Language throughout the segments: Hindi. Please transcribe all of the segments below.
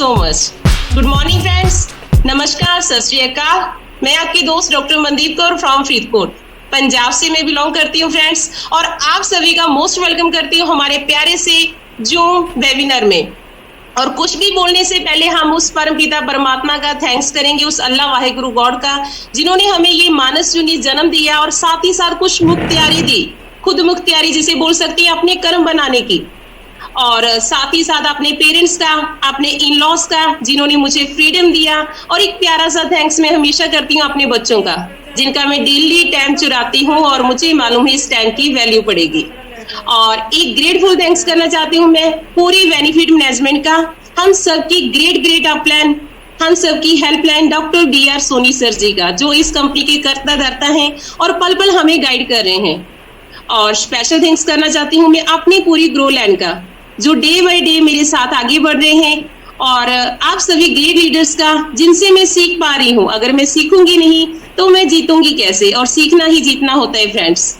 So much. Good morning friends, नमस्कार, सत श्री अकाल। मैं आपकी दोस्त डॉक्टर मनदीप कौर फ्रॉम फरीदकोट, पंजाब से मैं बिलोंग करती हूँ फ्रेंड्स, और आप सभी का मोस्ट वेलकम करती हूँ हमारे प्यारे से जूम वेबिनार में। और कुछ भी बोलने से पहले हम उस परम पिता परमात्मा का थैंक्स करेंगे, उस अल्लाह वाहिगुरु गॉड का, जिन्होंने हमें ये मानस जुनी जन्म दिया और साथ ही साथ कुछ मुख्तियारी दी, खुद मुख्तियारी जिसे बोल सकती है, अपने कर्म बनाने की, और साथ ही साथ अपने पेरेंट्स का, अपने इन लॉज का, जिन्होंने मुझे फ्रीडम दिया। और एक प्यारा सा थैंक्स मैं हमेशा करती हूँ अपने बच्चों का, जिनका मैं डेली टाइम चुराती हूँ और मुझे मालूम है इस टाइम की वैल्यू पड़ेगी। और एक ग्रेटफुल थैंक्स करना चाहती हूँ मैं पूरी बेनिफिट मैनेजमेंट का, हम सबकी ग्रेट अपलाइन, हम सबकी helpline doctor DR Soni sir ji का, जो इस कंपनी के कर्ता धर्ता हैं और पल पल हमें गाइड कर रहे हैं। और स्पेशल थैंक्स करना चाहती हूँ मैं अपनी पूरी ग्रो लैंड का, जो डे बाय डे मेरे साथ आगे बढ़ रहे हैं, और आप सभी ग्रेट लीडर्स का, जिनसे मैं सीख पा रही हूँ। अगर मैं सीखूंगी नहीं तो मैं जीतूंगी कैसे, और सीखना ही जीतना होता है फ्रेंड्स।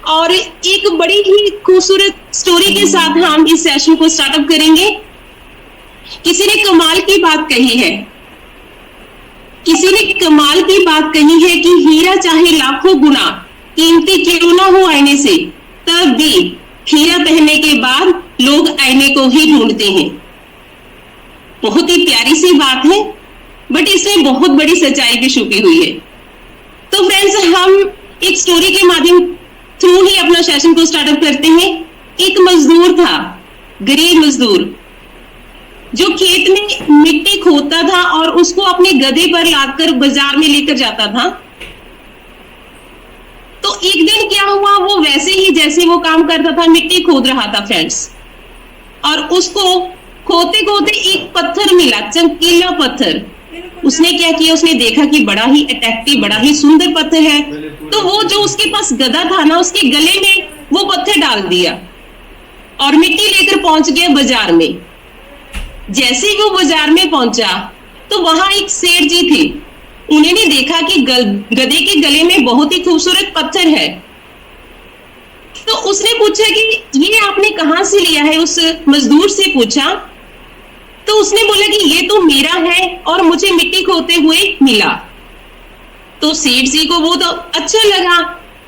और एक बड़ी ही खूबसूरत स्टोरी के साथ हम इस सेशन को स्टार्टअप करेंगे। किसी ने कमाल की बात कही है, किसी ने कमाल की बात कही है कि हीरा चाहे लाखों गुना कीमती क्यों ना हो आईने से, तब भी हीरा पहनने के बाद लोग आईने को ही ढूंढते हैं। बहुत ही प्यारी सी बात है, बट इसमें बहुत बड़ी सच्चाई भी छुपी हुई है। तो फ्रेंड्स, हम एक स्टोरी के माध्यम थ्रू ही अपना सेशन को स्टार्टअप करते हैं। एक मजदूर था, गरीब मजदूर, जो खेत में मिट्टी खोदता था और उसको अपने गधे पर लादकर बाजार में लेकर जाता था। तो एक दिन क्या हुआ, वो वैसे ही जैसे वो काम करता था, मिट्टी खोद रहा था फ्रेंड्स, और उसको खोदते खोदते एक पत्थर मिला, चमकीला पत्थर। उसने क्या किया, उसने देखा कि बड़ा ही अट्रैक्टिव, बड़ा ही सुंदर पत्थर है, तो वो जो उसके पास गधा था ना, उसके गले में वो पत्थर डाल दिया और मिट्टी लेकर पहुंच गया बाजार में। जैसे ही वो बाजार में पहुंचा तो वहां एक सेठ जी थे। उन्होंने देखा कि गधे के गले में बहुत ही खूबसूरत पत्थर है, तो उसने पूछा कि ये आपने कहां से लिया है, उस मजदूर से पूछा। तो उसने बोला कि ये तो मेरा है और मुझे मिट्टी खोदते हुए मिला। तो सेठ जी को वो तो अच्छा लगा,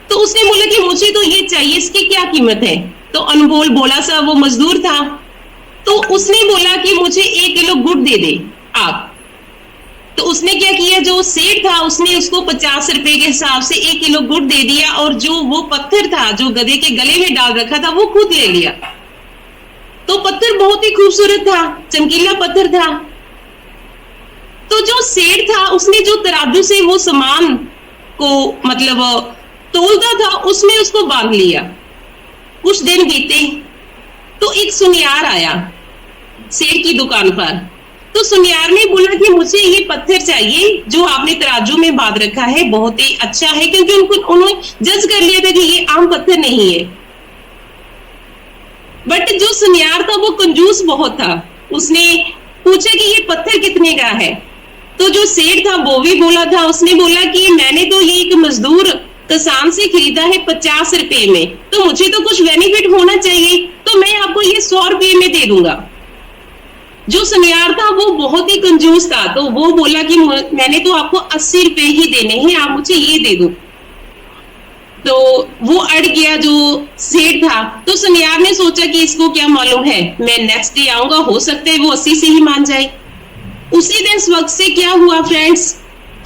तो उसने बोला कि मुझे तो ये चाहिए, इसकी क्या कीमत है। तो अनमोल बोला सा वो मजदूर था, तो उसने बोला कि मुझे 1 किलो गुड़ दे दे आप। तो उसने क्या किया, जो सेठ था उसने उसको 50 रुपए के हिसाब से 1 किलो गुड़ दे दिया, और जो वो पत्थर था जो गधे के गले में डाल रखा था वो खुद ले लिया। तो पत्थर बहुत ही खूबसूरत था, चमकीला पत्थर था। तो जो सेठ था उसने जो तराजू से वो सामान को मतलब तोलता था, उसमें उसको बांध लिया। कुछ दिन बीते तो एक सुनियार आया सेठ की दुकान पर। तो सुनियार ने बोला कि मुझे ये पत्थर चाहिए जो आपने तराजू में बांध रखा है, बहुत ही अच्छा है, क्योंकि उन्होंने जज कर लिया था कि ये आम पत्थर नहीं है। बट जो सुनियार था वो कंजूस बहुत था, उसने पूछा कि ये पत्थर कितने का है। तो जो सेठ था वो भी बोला था, उसने बोला कि मैंने तो ये एक मजदूर किसान से खरीदा है 50 रुपए में, तो मुझे तो कुछ बेनिफिट होना चाहिए, तो मैं आपको ये 100 रुपए में दे दूंगा। जो सुनियार था वो बहुत ही कंजूस था, तो वो बोला कि मैंने तो आपको 80 रुपए ही देने हैं, आप मुझे ये दे दो। तो वो अड़ गया जो सेठ था। तो सुनियार ने सोचा कि इसको क्या मालूम है, मैं नेक्स्ट डे आऊंगा, हो सकता है वो 80 से ही मान जाए। उसी दिन इस वक्त से क्या हुआ फ्रेंड्स,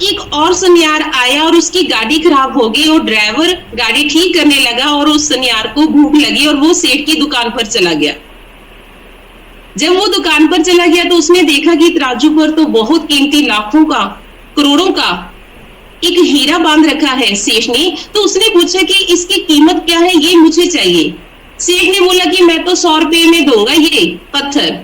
एक और सुनियार आया और उसकी गाड़ी खराब हो गई, और ड्राइवर गाड़ी ठीक करने लगा और उस सुनियार को भूख लगी और वो सेठ की दुकान पर चला गया। जब वो दुकान पर चला गया तो उसने देखा कि तराजू पर तो बहुत कीमती, लाखों का, करोड़ों का एक हीरा बांध रखा है सेठ ने। तो उसने पूछा कि इसकी कीमत क्या है, ये मुझे चाहिए। सेठ ने बोला कि मैं तो 100 रुपए में दूंगा ये पत्थर,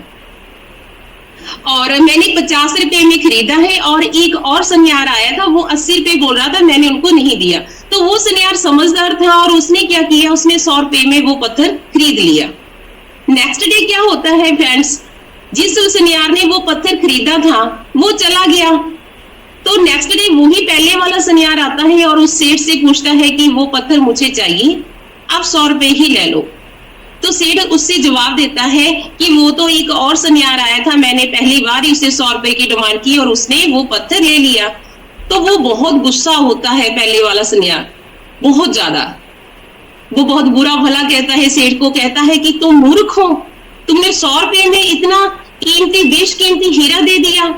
और मैंने 50 रुपए में खरीदा है, और एक और सुनियार आया था वो 80 रुपए बोल रहा था, मैंने उनको नहीं दिया। तो वो सुनियार समझदार था और उसने क्या किया, उसने 100 रुपए में वो पत्थर खरीद लिया। नेक्स्ट डे क्या होता है फ्रेंड्स, जिस सुनियार ने वो पत्थर खरीदा था वो चला गया। तो नेक्स्ट डे वही पहले वाला सुनियार आता है और उस सेठ से पूछता है कि वो पत्थर मुझे चाहिए, आप 100 रुपए ही ले लो। तो सेठ उससे जवाब देता है कि वो तो एक और सुनियार आया था, मैंने पहली बार ही उसे 100 रुपए की डिमांड की और उसने वो पत्थर ले लिया। तो वो बहुत गुस्सा होता है पहले वाला सुनियार, बहुत ज्यादा। वो बहुत बुरा भला कहता है सेठ को, कहता है कि तुम मूर्ख हो, तुमने 100 रुपए में इतना कीमती बेशकीमती हीरा दे दिया।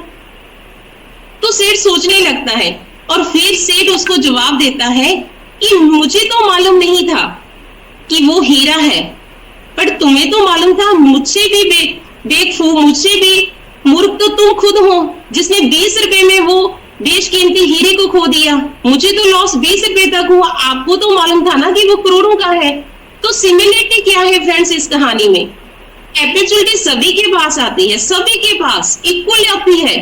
तो सेठ सोचने लगता है और फिर सेठ उसको जवाब देता है कि मुझे तो मालूम नहीं था कि वो हीरा है, पर तुम्हें तो मालूम था। मुझसे भी बेवकूफ, मुझसे भी मूर्ख तो तुम खुद हो, जिसने 20 रुपए में वो बेशकीमती हीरे को खो दिया। मुझे तो लॉस 20 रुपए तक हुआ, आपको तो मालूम था ना कि वो करोड़ों का है। तो सिमिलरिटी क्या है फ्रेंड्स इस कहानी में? अपॉर्चुनिटी सभी के पास आती है, सभी के पास इक्वल आती है।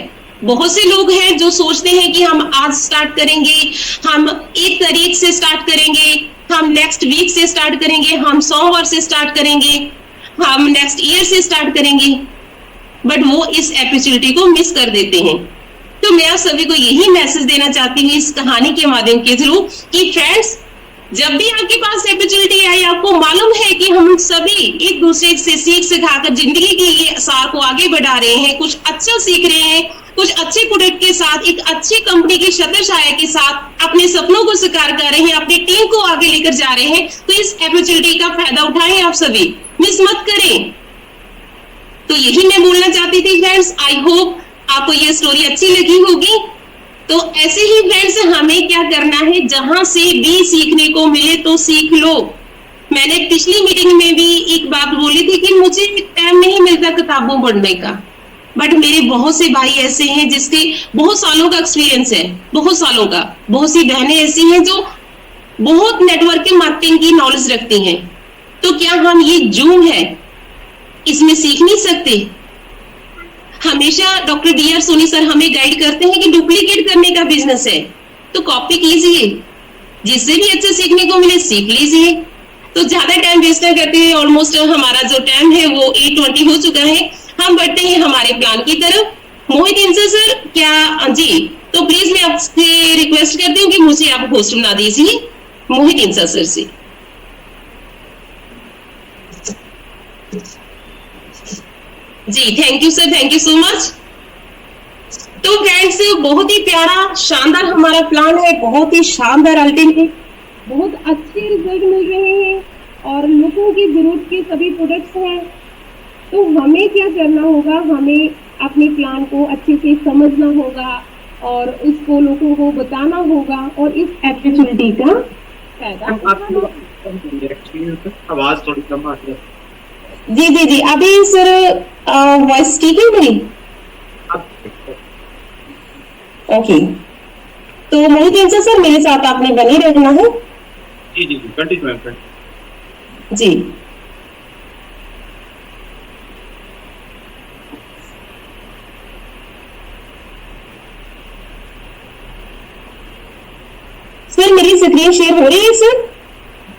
बहुत से लोग हैं जो सोचते हैं कि हम आज स्टार्ट करेंगे, हम 1 तारीख से स्टार्ट करेंगे, हम नेक्स्ट वीक से स्टार्ट करेंगे, हम सोमवार से स्टार्ट करेंगे, हम नेक्स्ट ईयर से स्टार्ट करेंगे, बट वो इस अपॉर्चुनिटी को मिस कर देते हैं। तो मैं आप सभी को यही मैसेज देना चाहती हूँ इस कहानी के माध्यम के थ्रू कि फ्रेंड्स, जब भी आपके पास अपॉर्चुनिटी आई, आपको मालूम है कि हम सभी एक दूसरे से सीख सिखाकर जिंदगी के ये सार को आगे बढ़ा रहे हैं, कुछ अच्छा सीख रहे हैं, कुछ अच्छे प्रोडक्ट के साथ, एक अच्छी कंपनी की छत्र छाया के साथ अपने सपनों को साकार कर रहे हैं, अपनी टीम को आगे लेकर जा रहे हैं। तो इस अपॉर्चुनिटी का फायदा उठाएं, आप सभी मिस मत करें। तो यही मैं बोलना चाहती थी फ्रेंड्स। आई होप आपको ये स्टोरी अच्छी लगी होगी। तो ऐसे ही फ्रेंड्स, हमें क्या करना है, जहां से भी सीखने को मिले तो सीख लो। मैंने पिछली मीटिंग में भी एक बात बोली थी कि मुझे टाइम नहीं मिलता किताबों पढ़ने का, बट मेरे बहुत से भाई ऐसे हैं जिसके बहुत सालों का एक्सपीरियंस है, बहुत सालों का। बहुत सी बहनें ऐसी हैं जो बहुत नेटवर्किंग मार्केटिंग की नॉलेज रखती हैं। तो क्या हम ये जूम है इसमें सीख नहीं सकते? हमेशा डॉक्टर डी.आर. सोनी सर हमें गाइड करते हैं कि डुप्लीकेट करने का बिजनेस है तो कॉपी कीजिए, जिससे भी अच्छे सीखने को मिले सीख लीजिए। तो ज्यादा टाइम वेस्ट ना करते हैं, ऑलमोस्ट हमारा जो टाइम है वो 8:20 हो चुका है। हम बढ़ते हैं हमारे प्लान की तरफ। मोहित इंसर सर, क्या जी? तो प्लीज मैं आपसे रिक्वेस्ट करती हूँ कि मुझे आप होस्ट बना दीजिए मोहित इंसर सर से। जी thank you sir, thank you so much. तो फ्रेंड्स, बहुत ही प्यारा शानदार हमारा प्लान है, बहुत ही शानदार अल्टीमेट, बहुत अच्छे रिजल्ट मिल रहे हैं और लोगों की जरूरत के सभी प्रोडक्ट्स हैं। तो हमें क्या करना होगा, हमें अपने प्लान को अच्छे से समझना होगा और उसको लोगों को बताना होगा और इस अपॉर्चुनिटी का फायदा उठाना। आवाज थोड़ी कम आ रही है। जी जी जी, अभी सर वॉइस ठीक है मेरी? ओके, तो मोहित इंसर सर मेरे साथ आपने बने रहना है। जी जी जी, कंटिन्यू जी। सर मेरी स्क्रीन शेयर हो रही है सर?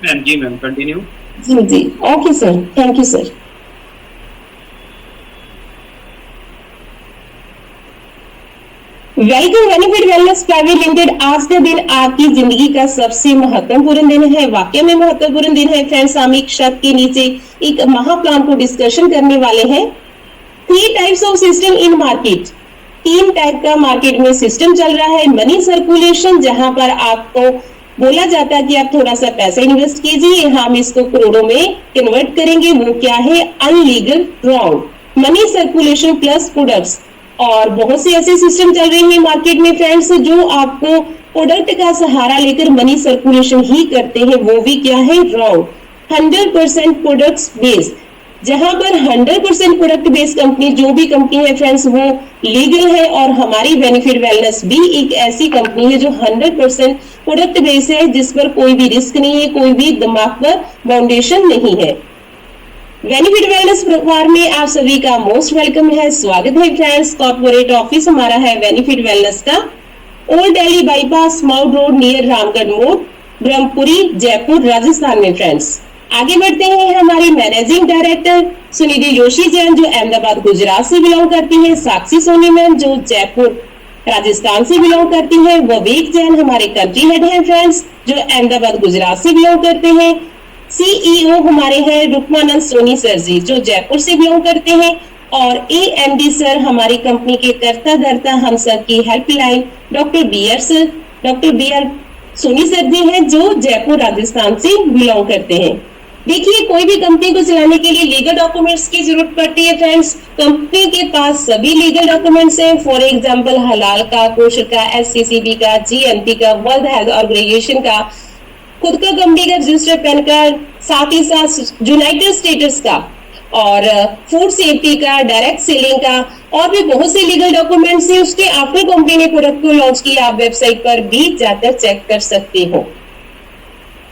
मैम जी मैम, कंटिन्यू। जी जी, okay sir, thank you sir. Welcome benefit wellness private limited. आज का दिन आपकी जिंदगी का सबसे महत्वपूर्ण दिन है, वाकई में महत्वपूर्ण दिन है फ्रेंड्स। हम एक छत के नीचे एक महाप्लान को डिस्कशन करने वाले हैं। 3 types of system in market. 3 type का मार्केट में सिस्टम चल रहा है। मनी सर्कुलेशन, जहां पर आपको बोला जाता है कि आप थोड़ा सा पैसा इन्वेस्ट कीजिए, हम इसको करोड़ों में कन्वर्ट करेंगे, वो क्या है? Illegal wrong money circulation plus products. और बहुत से ऐसे सिस्टम चल रहे हैं मार्केट में फ्रेंड्स जो आपको प्रोडक्ट का सहारा लेकर मनी सर्कुलेशन ही करते हैं, वो भी क्या है? रॉन्ग। 100% प्रोडक्ट्स बेस्ड, जहां पर 100% प्रोडक्ट बेस्ड कंपनी जो भी कंपनी है फ्रेंड्स वो लीगल है। और हमारी बेनिफिट वेलनेस भी एक ऐसी कंपनी है जो 100% प्रोडक्ट बेस्ड है, जिस पर कोई भी रिस्क नहीं है, कोई भी दिमाग पर फाउंडेशन नहीं है। बेनिफिट वेलनेस परिवार में आप सभी का मोस्ट वेलकम है, स्वागत है फ्रेंड्स। कॉर्पोरेट ऑफिस हमारा है बेनिफिट वेलनेस का, old Delhi bypass, mount road near Ramgarh मोड़, ब्रह्मपुरी, जयपुर, राजस्थान में फ्रेंड्स। आगे बढ़ते हैं हमारी मैनेजिंग डायरेक्टर सुनिधि जोशी जैन जो अहमदाबाद गुजरात से बिलोंग करती है, साक्षी सोनी मैम जो जयपुर राजस्थान से बिलोंग करती है, ववीक जैन हमारे कंट्री हेड हैं फ्रेंड्स जो अहमदाबाद गुजरात से बिलोंग करते हैं, सीईओ हमारे हैं रुकमानंद सोनी सर जी, जो जयपुर से बिलोंग करते हैं। और एएमडी सर हमारी कंपनी के कर्ता धर्ता हम सब की helpline doctor B R Soni sir ji हैं, जो जयपुर राजस्थान से बिलोंग करते हैं। देखिए, कोई भी कंपनी को चलाने के लिए लीगल डॉक्यूमेंट्स की जरूरत पड़ती है फ्रेंड्स। कंपनी के पास सभी लीगल डॉक्यूमेंट्स हैं। फॉर एग्जांपल हलाल का, कोशर का, एससीसीबी का, जीएनपी का, वर्ल्ड हेल्थ ऑर्गेनाइजेशन का, खुद का कंपनी का रजिस्टर्ड पैन कार्ड, साथ ही साथ यूनाइटेड स्टेट्स का और फूड सेफ्टी का, डायरेक्ट सेलिंग का और भी बहुत से लीगल डॉक्यूमेंट्स हैं। उसके आफ्टर कंपनी ने प्रोडक्ट को लॉन्च किया, आप वेबसाइट पर भी जाकर चेक कर सकते हो।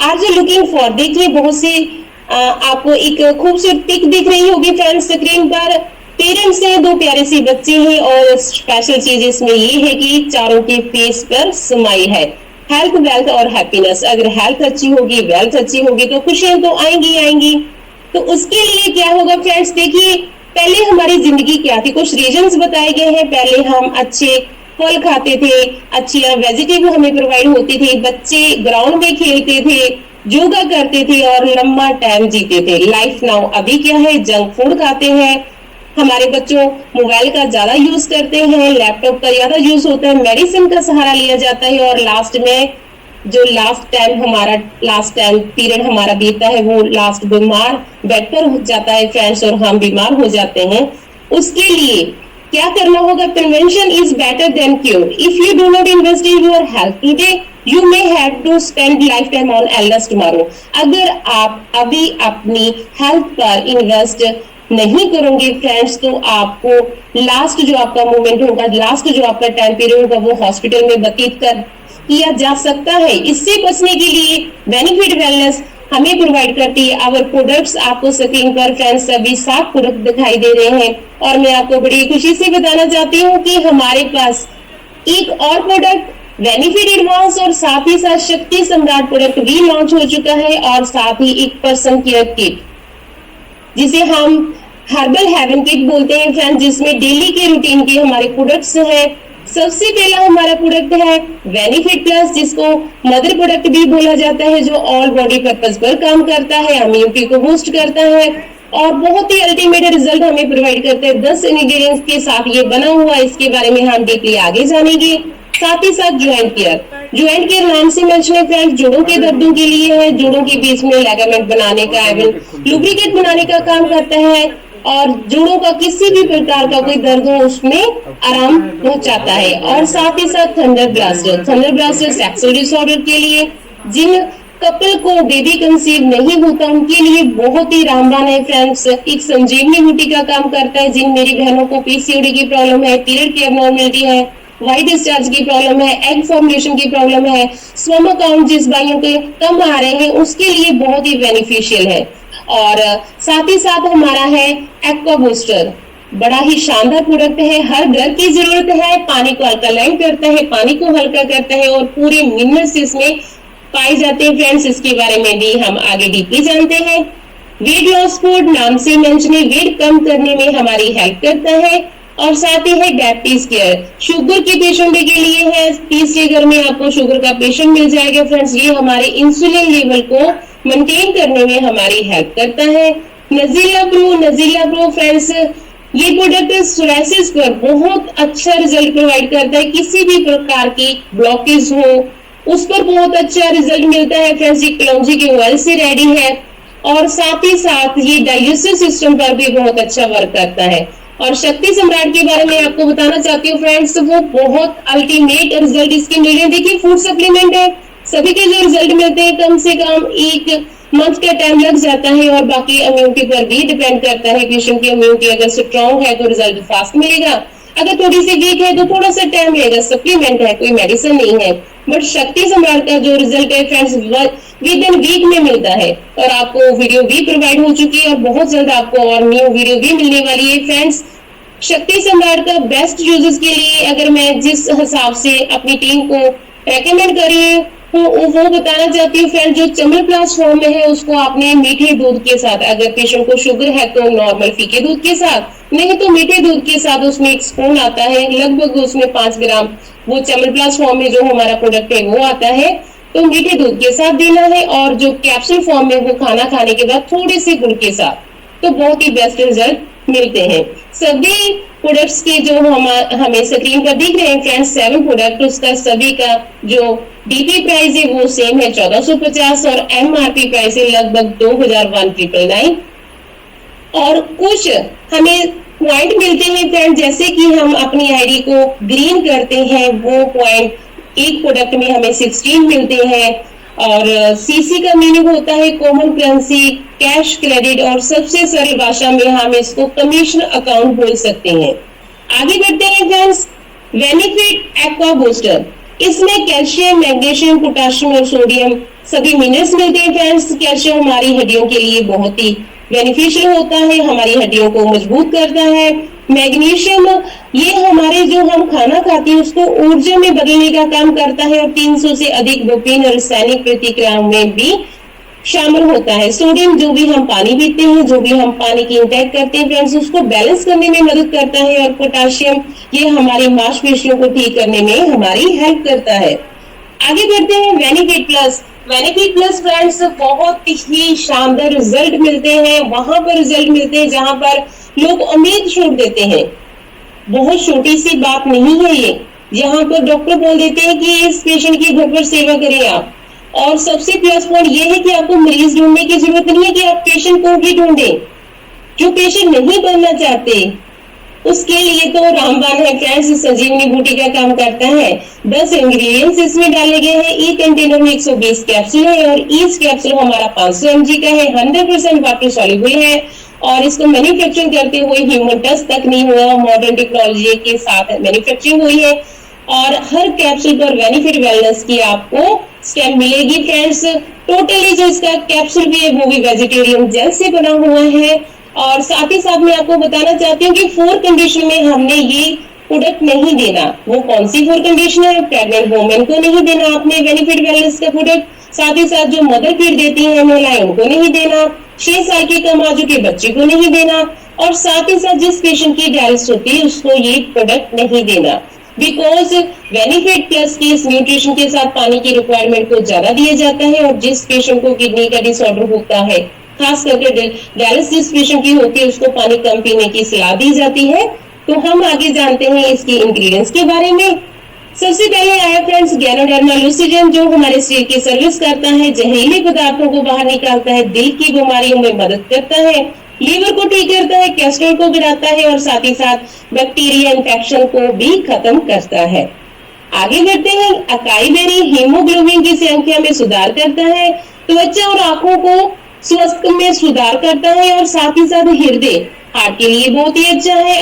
आर यू लुकिंग फॉर, देखिए बहुत सी आपको एक खूबसूरत पिक दिख रही होगी फ्रेंड्स स्क्रीन पर। पेरेंट्स हैं, दो प्यारे से बच्चे हैं और स्पेशल चीज इसमें ये है कि चारों के फेस पर स्माइल है। हेल्थ, वेल्थ और हैप्पीनेस, अगर हेल्थ अच्छी होगी, वेल्थ अच्छी होगी तो खुशियां तो आएंगी आएंगी। तो उसके लिए क्या होगा फ्रेंड्स, देखिए पहले हमारी जिंदगी क्या थी, कुछ रीजंस बताए गए हैं। पहले हम अच्छे फल खाते थे, अच्छी वेजिटेबल हमें प्रोवाइड होती थी, बच्चे ग्राउंड में खेलते थे, योगा करते थे और लंबा टाइम जीते थे। लाइफ नाउ अभी क्या है, जंक फूड खाते हैं, हमारे बच्चों मोबाइल का ज्यादा यूज करते हैं, लैपटॉप का ज्यादा यूज होता है, मेडिसिन का सहारा लिया जाता है और लास्ट में जो लास्ट टाइम पीरियड हमारा बीतता है वो लास्ट बीमार बेड पर हो जाता है फ्रेंड्स और हम बीमार हो जाते हैं। उसके लिए क्या करना होगा, prevention is better than cure. If you do not invest in your health today you may have to spend lifetime on illness tomorrow. अगर आप अभी अपनी हेल्थ पर इन्वेस्ट नहीं करोगे फ्रेंड्स तो आपको लास्ट जो आपका मोमेंट होगा, लास्ट जो आपका टाइम पीरियड होगा वो हॉस्पिटल में व्यतीत किया जा सकता है। इससे बचने के लिए बेनिफिट वेलनेस हमें प्रोवाइड करती है आवर प्रोडक्ट्स। आपको स्क्रीन पर फ्रेंड्स सभी 7 प्रोडक्ट दिखाई दे रहे हैं और मैं आपको बड़ी खुशी से बताना चाहती हूँ कि हमारे पास एक और प्रोडक्ट बेनिफिट एडवांस और साथ ही साथ शक्ति सम्राट प्रोडक्ट भी लॉन्च हो चुका है और साथ ही एक पर्सन केयर किट जिसे हम हर्बल हेवन किट बोलते हैं फ्रेंड्स, जिसमें डेली के रूटीन के हमारे प्रोडक्ट्स हैं। सबसे पहला हमारा प्रोडक्ट है बेनिफिट प्लस, जिसको मदर प्रोडक्ट भी बोला जाता है, जो ऑल बॉडी पर्पस पर काम करता है, इम्यूनिटी को बूस्ट करता है और बहुत ही अल्टीमेट रिजल्ट हमें प्रोवाइड करते हैं। 10 इंग्रेडिएंट्स के साथ ये बना हुआ, इसके बारे में हम डीपली आगे जानेंगे। साथ ही साथ ज्वाइंट केयर नाम से मेंशन है फ्रेंड्स, जोड़ों के दर्दों के लिए है, जोड़ों के बीच में लिगामेंट बनाने का एवं लुब्रिकेट बनाने का काम करता है और जोड़ों का किसी भी प्रकार का कोई दर्द हो उसमें आराम पहुंचाता है। और साथ ही साथ थंडर ब्लास्टर सेक्सुअल डिसऑर्डर के लिए, जिन कपल को बेबी कंसीव नहीं होता उनके लिए बहुत ही रामबान है फ्रेंड्स। एक संजीवनी बूटी का काम करता है। जिन मेरी बहनों को पीसीओडी की प्रॉब्लम है, पीरियड की एबनॉर्मलिटी है, व्हाइट डिस्चार्ज की प्रॉब्लम है, एग फॉर्मेशन की प्रॉब्लम है, स्पर्म काउंट जिस भाइयों के कम आ रहे हैं उसके लिए बहुत ही बेनिफिशियल है। और साथ ही साथ हमारा है एक्वा बूस्टर, बड़ा ही शानदार प्रोडक्ट है, हर घर की जरूरत है। पानी को अल्कलाइन करता है, पानी को हल्का करता है और पूरे मिनरल्स इसमें पाए जाते हैं फ्रेंड्स। इसके बारे में भी हम आगे डीपली जानते हैं। वेट लॉस फूड नाम से मेंशन है, वेट कम करने में हमारी हेल्प करता है। और साथ ही है डायबिटीज केयर, शुगर के पेशेंट के लिए है। तीसरे घर में आपको शुगर का पेशेंट मिल जाएगा फ्रेंड्स। ये हमारे इंसुलिन लेवल को मेंटेन करने में हमारी हेल्प करता है। नजीला प्रो फ्रेंड्स, ये प्रोडक्ट सोराइसिस पर बहुत अच्छा रिजल्ट प्रोवाइड करता है। किसी भी प्रकार की ब्लॉकेज हो उस पर बहुत अच्छा रिजल्ट मिलता है फ्रेंड्स। ये कलौंजी के ऑयल से रेडी है और साथ ही साथ ये डाइजेस्टिव सिस्टम पर भी बहुत अच्छा वर्क करता है। और शक्ति सम्राट के बारे में आपको बताना चाहती हूँ फ्रेंड्स, वो बहुत अल्टीमेट रिजल्ट इसके मिल रहे हैं। देखिए फूड सप्लीमेंट है, सभी के जो रिजल्ट मिलते हैं कम से कम 1 मंथ का टाइम लग जाता है और बाकी इम्यूनिटी पर भी डिपेंड करता है। पेशेंट की इम्यूनिटी अगर स्ट्रॉन्ग है तो रिजल्ट फास्ट मिलेगा, अगर थोड़ी सी वीक है तो थोड़ा सा टाइम लगेगा। सप्लीमेंट है, कोई मेडिसिन नहीं है। बट शक्ति सम्राट का जो रिजल्ट है फ्रेंड्स विद इन वीक में मिलता है और आपको वीडियो भी प्रोवाइड हो चुकी है और बहुत जल्द आपको और न्यू वीडियो भी मिलने वाली है फ्रेंड्स। शक्ति सम्राट का बेस्ट यूजर्स के लिए अगर मैं जिस हिसाब से अपनी टीम को रेकमेंड कर रही हूँ वो बताना चाहती हूँ फ्रेंड, जो चमल प्लस फॉर्म में है उसको आपने मीठे दूध के साथ, अगर पेशेंट को शुगर है तो नॉर्मल फीके दूध के साथ, नहीं तो मीठे दूध के साथ उसमें 1 स्पून आता है, लगभग उसमें 5 ग्राम वो चमल प्लस फॉर्म में जो हमारा प्रोडक्ट है वो आता है। तो मीठे दूध के साथ देना है, और जो कैप्सूल फॉर्म में वो खाना खाने के बाद थोड़े से गुड़ के साथ, तो बहुत ही बेस्ट रिजल्ट मिलते हैं। सभी प्रोडक्ट्स के जो हमें स्क्रीन पर दिख रहे हैं फ्रेंड्स, 7 प्रोडक्ट, उसका सभी का जो डीपी प्राइस है वो सेम है 1450, और एमआरपी प्राइस है लगभग 2001,999। और कुछ हमें पॉइंट मिलते हैं फ्रेंड, जैसे कि हम अपनी आईडी को ग्रीन करते हैं, वो पॉइंट एक प्रोडक्ट में हमें 16 मिलते हैं। और सीसी का मीनिंग होता है कॉमन करेंसी कैश क्रेडिट, और सबसे सरल भाषा में हम इसको कमीशन अकाउंट बोल सकते हैं। आगे बढ़ते हैं फ्रेंड्स, बेनिफिट एक्वा बूस्टर, इसमें कैल्शियम, मैग्नीशियम, पोटाशियम और सोडियम सभी मिनरल्स मिलते हैं फ्रेंड्स। कैल्शियम हमारी हड्डियों के लिए बहुत ही बेनिफिशियल होता है, हमारी हड्डियों को मजबूत करता है। मैग्नीशियम ये हमारे जो हम खाना खाते हैं उसको ऊर्जा में बदलने का काम करता है, और 300 से अधिक विभिन्न रासायनिक प्रतिक्रियाओं में भी शामिल होता है। सोडियम जो भी हम पानी पीते हैं, जो भी हम पानी की इंटेक करते हैं फ्रेंड्स, उसको बैलेंस करने में मदद करता है। और पोटाशियम ये हमारी मांसपेशियों को ठीक करने में हमारी हेल्प करता है। आगे बढ़ते हैं benefit plus. Benefit plus friends बहुत ही शानदार रिजल्ट मिलते हैं, वहां पर रिजल्ट मिलते हैं जहां पर लोग उम्मीद छोड़ देते हैं। बहुत छोटी सी बात नहीं है ये, यहाँ पर डॉक्टर बोल देते हैं कि इस पेशेंट की घर पर सेवा करें आप। और सबसे प्लस पॉइंट ये है कि आपको मरीज ढूंढने की जरूरत नहीं है कि आप पेशेंट को ही ढूंढें। जो पेशेंट नहीं बनना चाहते उसके लिए तो रामबाण है फ्रेंड्स, संजीवनी बूटी का काम करता है। 10 इंग्रेडिएंट्स इसमें डाले गए हैं। ई कंटेनर में 120 कैप्सूल है, और ईच कैप्सूल हमारा 500 mg का है, 100% वाटर सॉल्युबल है, और इसको मैन्युफैक्चरिंग करते हुए ह्यूमन टच तक नहीं हुआ, मॉडर्न टेक्नोलॉजी के साथ मैन्युफैक्चरिंग हुई है। और हर कैप्सूल पर बेनिफिट वेलनेस की आपको स्टैम्प मिलेगी फ्रेंड्स। टोटली जो इसका कैप्सूल भी है वो भी वेजिटेरियन जेल से बना हुआ है। और साथ ही साथ मैं आपको बताना चाहती हूँ कि 4 कंडीशन में हमने ये प्रोडक्ट नहीं देना। वो कौन सी 4 कंडीशन है? प्रेग्नेंट वुमेन को नहीं देना आपने बेनिफिट वेलनेस का प्रोडक्ट, साथ ही साथ जो मदर फीड देती है महिलाएं उनको नहीं देना, 6 साल के कम आयु के बच्चे को नहीं देना, और साथ ही साथ जिस पेशेंट की डायलिसिस होती है उसको ये प्रोडक्ट नहीं देना। बिकॉज बेनिफिट प्लस की इस न्यूट्रिशन के साथ पानी की रिक्वायरमेंट को ज्यादा दिया जाता है, और जिस पेशेंट को किडनी का डिसऑर्डर होता है, खास करके डायलिसिस पेशेंट की होती है, उसको पानी कम पीने की सलाह दी जाती है। तो हम आगे जानते हैं इसकी इंग्रेडिएंट्स के बारे में। सबसे पहले आया फ्रेंड्स गैनोडर्मा लुसिडेंट, जो हमारे शरीर की सर्विस करता है, जहरीले पदार्थों को बाहर निकालता है, दिल की बीमारियों में मदद करता है, लीवर को ठीक करता है, कोलेस्ट्रॉल को गिराता है, और साथ ही साथ बैक्टीरिया इन्फेक्शन को भी खत्म करता है। आगे बढ़ते हैं, अकाई बेरी हीमोग्लोबिन की संख्या में सुधार करता है, त्वचा और आंखों को स्वास्थ्य में सुधार करता है, और साथ ही साथ हृदय हार्ट के लिए बहुत ही अच्छा है।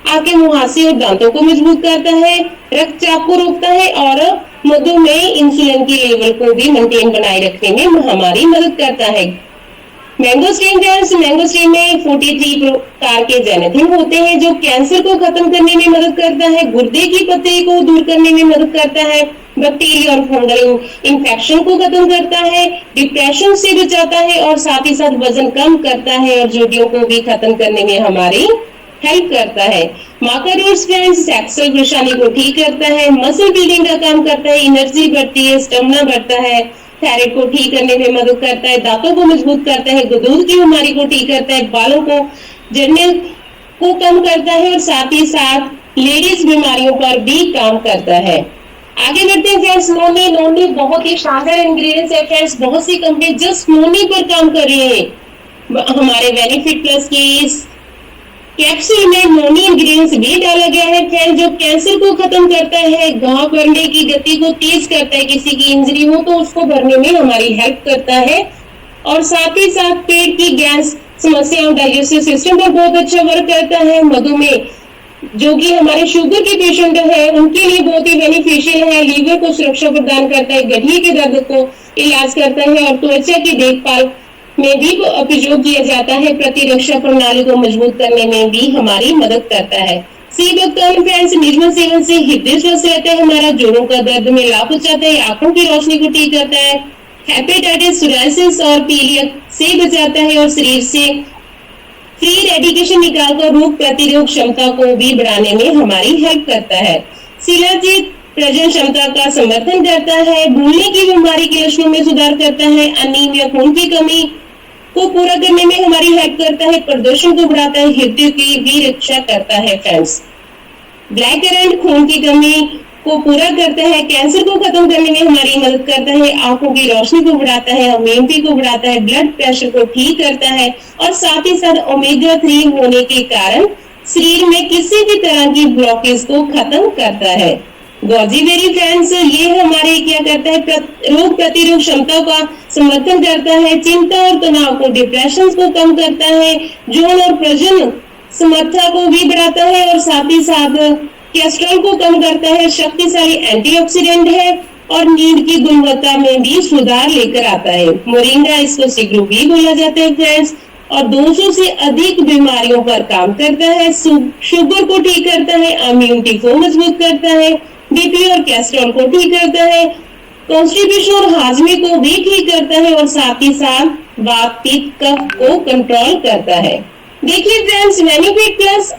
आंखें, मुहासे और दांतों को मजबूत करता है, रक्तचाप को रोकता है, और मधुमेह इंसुलिन की लेवल को भी मेंटेन बनाए रखने में हमारी मदद करता है। मैंगोस्टीन फ्रेंड्स, मैंगोस्टीन में 43 प्रकार के जेनेथिन होते हैं जो कैंसर को खत्म करने में मदद करता है, गुर्दे की पथरी को दूर करने में मदद करता है, बैक्टीरिया और फंगल इंफेक्शन को खत्म करता है, डिप्रेशन से बचाता है, और साथ ही साथ वजन कम करता है, और जोड़ियों को भी खत्म करने में हमारी हेल्प करता है। माका रूट्स फ्रेंड्स सेक्सुअल परेशानी को ठीक करता है, मसल बिल्डिंग का काम करता है, एनर्जी बढ़ती है, स्टेमिना बढ़ता है, थायराइड को ठीक करने में मदद करता है, दांतों को मजबूत करता है, दूध की बीमारी को ठीक करता है, बालों को झड़ने को कम करता है, और साथ ही साथ लेडीज बीमारियों पर भी काम करता है। आगे बढ़ते हैं फ्रेंड्स, नोनी। नोनी बहुत ही शानदार इंग्रेडिएंट्स है फ्रेंड्स, बहुत सी कंपनी जस्ट नोनी पर काम कर रही है। हमारे बेनिफिट प्लस की इस कैप्सूल में नोनी इंग्रेडिएंट्स भी डाला गया है फ्रेंड्स, जो कैंसर को खत्म करता है, घाव भरने की गति को तेज करता है, किसी की इंजरी हो तो उसको भरने में हमारी हेल्प करता है, और साथ ही साथ पेट की गैस समस्याओं, डाइजेस्टिव सिस्टम पर बहुत अच्छा वर्क करता है। मधुमेह जो कि हमारे शुगर के पेशेंट है उनके लिए बहुत ही बेनिफिशियल है, लीवर को सुरक्षा प्रदान करता है, गठिए के दर्द को इलाज करता है, और त्वचा की देखभाल में भी उपयोग किया जाता है, प्रतिरक्षा प्रणाली को मजबूत करने में भी हमारी मदद करता है। सी बकथॉर्न फ्रेंड्स, निजमन सेवन से हृदय स्वस्थ रहता है, हमारा जोड़ों का दर्द में लाभ पहुंचाता है, आंखों की रोशनी को ठीक करता है, हेपेटाइटिस, सोरायसिस और पीलियक से बचाता है, और शरीर से फ्री रेडिकेशन निकालकर रोग प्रतिरोधक क्षमता को भी बढ़ाने में हमारी हेल्प करता है। शिलाजीत प्रजनन क्षमता का समर्थन करता है, भूलने की बीमारी के लक्षणों में सुधार करता है, अनीमिया खून की कमी को पूरा करने में हमारी हेल्प करता है, प्रदर्शन को बढ़ाता है, हृदय की भी रक्षा करता है फ्रेंड्स। ब्लैक करंट खून की कमी को पूरा करता है, कैंसर को खत्म करने में हमारी मदद करता है, आंखों की रोशनी को बढ़ाता है, इम्यूनिटी को बढ़ाता है, ब्लड प्रेशर को ठीक करता है और साथ ही साथ ओमेगा 3 होने के कारण शरीर में किसी भी तरह की ब्लॉकेज को खत्म करता है। गोजी बेरी फ्रेंड्स ये हमारे क्या करता है, रोग प्रतिरोधक क्षमता का समर्थन करता है, चिंता और तनाव को, डिप्रेशन को कम करता है, यौन और प्रजनन समर्था को भी बढ़ाता है और साथ ही साथ कोलेस्ट्रॉल को कम करता है, शक्तिशाली एंटीऑक्सीडेंट है और नींद की गुणवत्ता में भी सुधार लेकर आता है। मोरिंगा इसको सिगरू भी बोला जाता है फ्रेंड्स और 200 से अधिक बीमारियों पर काम करता है, शुगर को ठीक करता है, इम्यूनिटी को मजबूत करता है, बीपी और कोलेस्ट्रॉल को ठीक करता है, कॉन्स्टिपेशन और हाजमे को भी ठीक करता है और साथ ही साथ वात पित्त कफ को कंट्रोल करता है। देखिए friends, benefit plus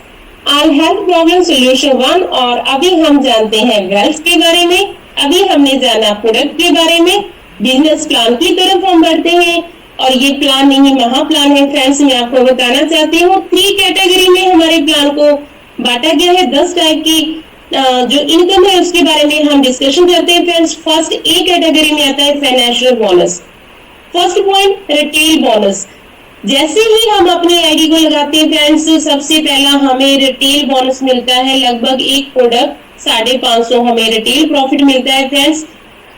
all health problem solution 1 और अभी हम जानते हैं वेल्थ के बारे में, अभी हमने जाना प्रोडक्ट के बारे में, बिजनेस प्लान की तरफ हम बढ़ते हैं और ये प्लान नहीं महा प्लान है फ्रेंड्स। मैं आपको बताना चाहती हूँ 3 कैटेगरी में हमारे प्लान को बांटा गया है। 10 टाइप की जो इनकम है उसके बारे में हम डिस्कशन करते हैं फ्रेंड्स। फर्स्ट ए कैटेगरी में आता है financial bonus. First point retail bonus. जैसे ही हम अपनी आईडी को लगाते हैं फ्रेंड्स, सबसे पहला हमें रिटेल बोनस मिलता है, लगभग एक प्रोडक्ट 550 हमें रिटेल प्रॉफिट मिलता है फ्रेंड्स।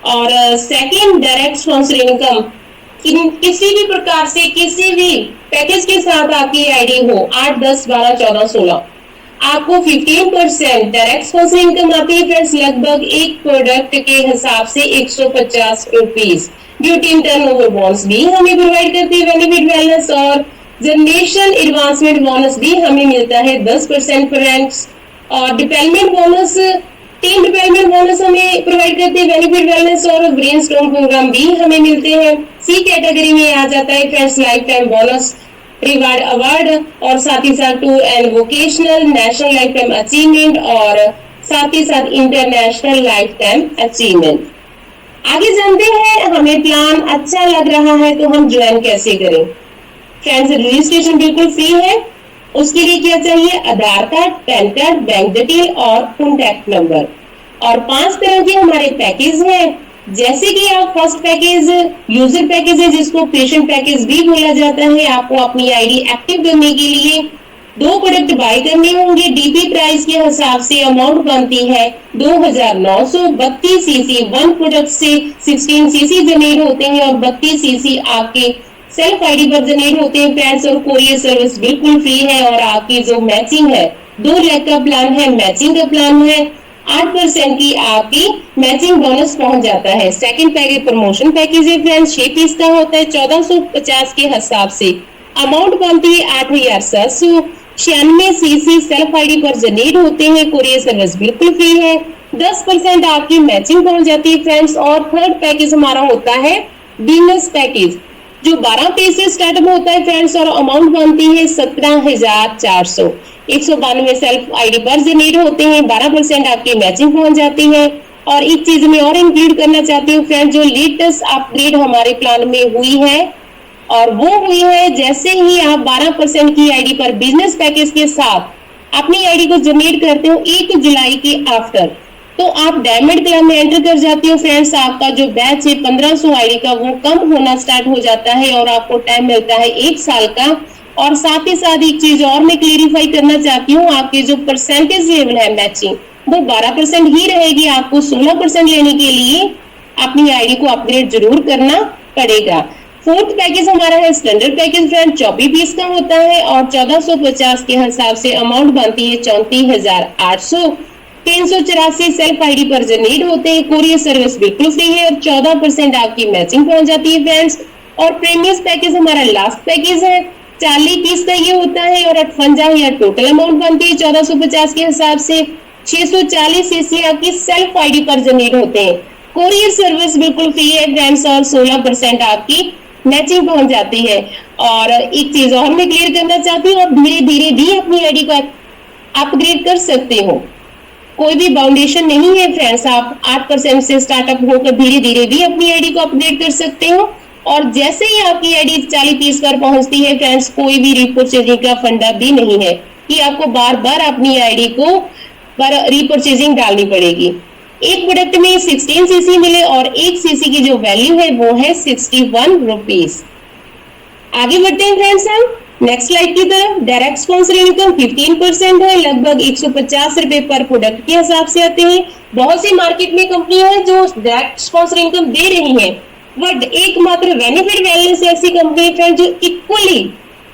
और सेकंड डायरेक्ट स्पॉन्सर इनकम, किसी भी प्रकार से किसी भी पैकेज के साथ आपकी आईडी हो 8, 10, 12, 14, 16 आपको 15% डायरेक्ट स्पॉन्सर इनकम आती है फ्रेंड्स, लगभग एक प्रोडक्ट के हिसाब से 150 रुपीज। ब्यूटी टर्नओवर बोनस भी हमें प्रोवाइड करती है बेनिफिट वेलनेस और जनरेशन एडवांसमेंट बोनस भी हमें मिलता है 10% फ्रेंड्स। और dependent bonus, team dependent bonus हमें प्रोवाइड करती है बेनिफिट वेलनेस और ब्रेनस्टॉर्म प्रोग्राम भी हमें मिलते हैं। सी कैटेगरी में आ जाता है friends lifetime bonus, reward award और साथ ही साथ to and vocational national lifetime achievement और साथ ही साथ इंटरनेशनल लाइफ टाइम अचीवमेंट। आगे जानते हैं, हमें प्लान अच्छा लग रहा है तो हम ज्वाइन कैसे करें फ्रेंड्स। रजिस्ट्रेशन बिल्कुल फ्री है। उसके लिए क्या चाहिए, Aadhaar card, PAN card, bank detail और कॉन्टैक्ट नंबर। और 5 तरह के हमारे पैकेज हैं, जैसे कि आप फर्स्ट पैकेज यूजर पैकेज है जिसको पेशेंट पैकेज भी बोला जाता है। आपको अपनी आईडी एक्टिव करने के लिए 2 प्रोडक्ट बाय करने होंगे। डीपी प्राइस के हिसाब से अमाउंट बनती है 2932 सीसी। 1 प्रोडक्ट से 16 सीसी जनरेट होते हैं और 32 सीसी आपके सेल्फ आईडी पर जनरेट होते हैं फ्रेंड्स। और कोरियर सर्विस बिल्कुल फ्री है और आपकी जो मैचिंग है 2 लाख का प्लान है, मैचिंग का प्लान है, 8% की आपकी मैचिंग बोनस पहुंच जाता है। सेकंड पैकेज प्रमोशन पैकेज है फ्रेंड्स, 6 पीस का होता है 1450 के हिसाब से। अमाउंट बनती है 8796 सीसी सेल्फ आईडी पर जनरेट होते हैं। कोरियर सर्विस बिल्कुल फ्री है, 10% आपकी मैचिंग पहुंच जाती है फ्रेंड्स। और थर्ड पैकेज हमारा होता है बिजनेस पैकेज जो 12 पेज से स्टार्ट होता है फ्रेंड्स और अमाउंट बनती है 17,400। 192 सेल्फ आईडी पर जनरेट होते हैं, 12% आपकी मैचिंग पहुंच जाती है। और एक चीज मैं और इंक्लूड करना चाहती हूँ फ्रेंड्स, जो लेटेस्ट अपग्रेड हमारे प्लान में हुई है और वो हुई है जैसे ही आप 12% की आईडी पर बिजनेस पैकेज के साथ अपनी आईडी को जनरेट करते हो 1 जुलाई के आफ्टर, तो आप डायमंड क्लब में एंटर कर जाती हो फ्रेंड्स। आपका जो बैच है 1500 आईडी का वो कम होना स्टार्ट हो जाता है और आपको टाइम मिलता है 1 साल का। और साथ ही साथ एक चीज और मैं क्लेरिफाई करना चाहती हूँ, आपके जो परसेंटेज लेवल है मैचिंग वो 12% ही रहेगी। आपको 16% लेने के लिए अपनी आईडी को अपग्रेड जरूर करना पड़ेगा। फोर्थ पैकेज हमारा है स्टैंडर्ड पैकेज फ्रेंड, 24 पीस का होता है और 1450 के हिसाब से अमाउंट बनती है 34,800। 384 सेल्फ आईडी पर जनरेट होते हैं। कोरियर सर्विस बिल्कुल फ्री है और 14% आपकी मैचिंग पहुंच जाती है फ्रेंड्स। और प्रीमियम पैकेज हमारा लास्ट पैकेज है, 40 पीस का ये होता है और 58,000 टोटल अमाउंट बनती है 1450 के हिसाब से। 640 सीसी आपकी सेल्फ आईडी पर जनरेट होते हैं। कोरियर सर्विस बिल्कुल फ्री है फ्रेंड्स और 16% आपकी मैचिंग पहुंच जाती है। और एक चीज और मैं क्लियर करना चाहती हूँ, आप धीरे धीरे भी अपनी आईडी को अपग्रेड कर सकते हो। कोई भी बाउंडेशन नहीं है फ्रेंड्स, आप 8% से स्टार्टअप होकर धीरे धीरे भी अपनी आईडी को अपडेट कर सकते हो। और जैसे ही आपकी आईडी 40-30 पर पहुंचती है फ्रेंड्स, कोई भी रीपरचेजिंग का फंडा भी नहीं है कि आपको बार बार अपनी आईडी को रीपरचेजिंग डालनी पड़ेगी। एक प्रोडक्ट में 16 सीसी मिले और एक सीसी की जो वैल्यू है वो है 61 रुपीज। आगे बढ़ते हैं फ्रेंड्स हम नेक्स्ट स्लाइड की तरफ। डायरेक्ट स्पॉन्सर इनकम 15% है, लगभग 150 रुपए पर प्रोडक्ट के हिसाब से आते हैं। बहुत सी मार्केट में कंपनियां हैं जो डायरेक्ट स्पॉन्सर इनकम दे रही हैं, बट एकमात्र बेनिफिट वेलनेस ऐसी कंपनी है जो इक्वली